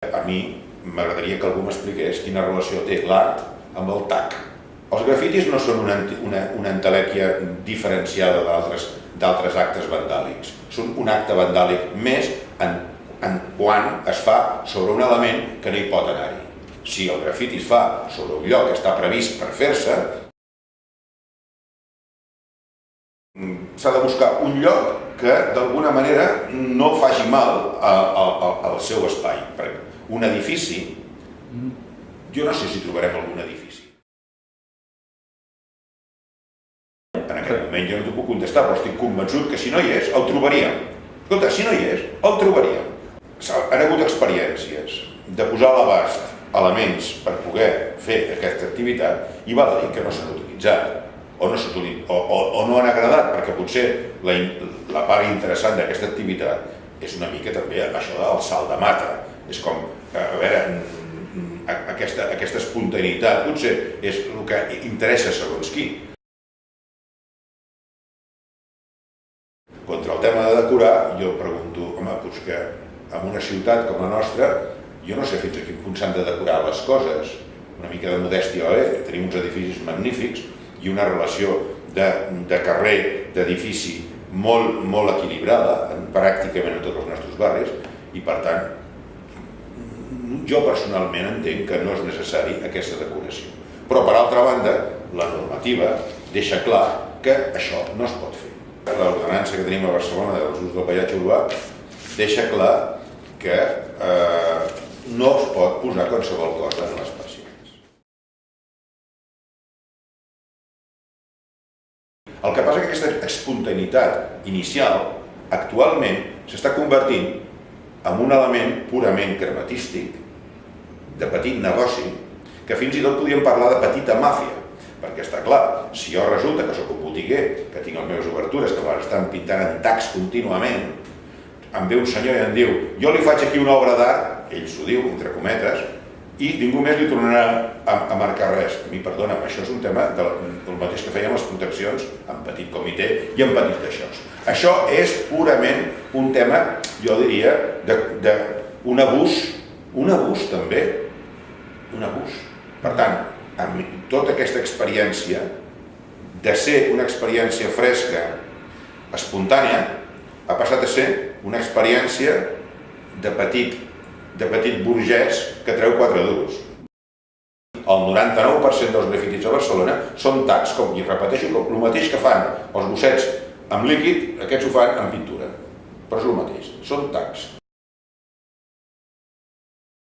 A mi m'agradaria que algú m'expliqués quina relació té l'art amb el TAC. Els grafitis no són una entelèquia diferenciada d'altres actes vandàlics. Són un acte vandàlic més en quan es fa sobre un element que no hi pot anar-hi. Si el grafiti es fa sobre un lloc que està previst per fer-se, s'ha de buscar un lloc que d'alguna manera no faci mal al seu espai. Un edifici, jo no sé si trobarem algun edifici. En aquest moment jo no t'ho puc contestar, però estic convençut que si no hi és, el trobaríem. Escolta, si no hi és, el trobaríem. Han hagut experiències de posar a l'abast elements per poder fer aquesta activitat i val a dir que no s'han utilitzat o no han agradat, perquè potser la part interessant d'aquesta activitat és una mica també això del salt de mata. És com, a veure, aquesta espontaneïtat potser és el que interessa segons qui. Contra el tema de decorar, jo pregunto, home, doncs que en una ciutat com la nostra, jo no sé fins a quin punt s'han de decorar les coses. Una mica de modèstia, tenim uns edificis magnífics i una relació de carrer, d'edifici molt equilibrada pràcticament en tots els nostres barris i, per tant, jo personalment entenc que no és necessari aquesta decoració. Però, per altra banda, la normativa deixa clar que això no es pot fer. L'ordenança que tenim a Barcelona dels usos del paisatge urbà deixa clar que no es pot posar qualsevol cosa en les persianes. El que passa és que aquesta espontaneïtat inicial actualment s'està convertint en un element purament crematístic, de petit negoci, que fins i tot podríem parlar de petita màfia, perquè està clar, si jo resulta que soc un botiguer, que tinc les meves obertures, que m'estan pintant en tacs contínuament, em ve un senyor i em diu, jo li faig aquí una obra d'art, ell s'ho diu, entre cometes, i ningú més li tornarà a marcar res. A mi, perdona'm, això és un tema del mateix que fèiem les proteccions en petit comitè i en petit d'aixòs. Això és purament un tema, jo diria, d'un abús també, un abús. Per tant, tota aquesta experiència, de ser una experiència fresca, espontània, ha passat a ser una experiència de petit burgès que treu 4 duros. El 99% dels grafitis a Barcelona són tacs, i repeteixo, el mateix que fan els bossets amb líquid, aquests ho fan amb pintura. Però és el mateix, són tacs.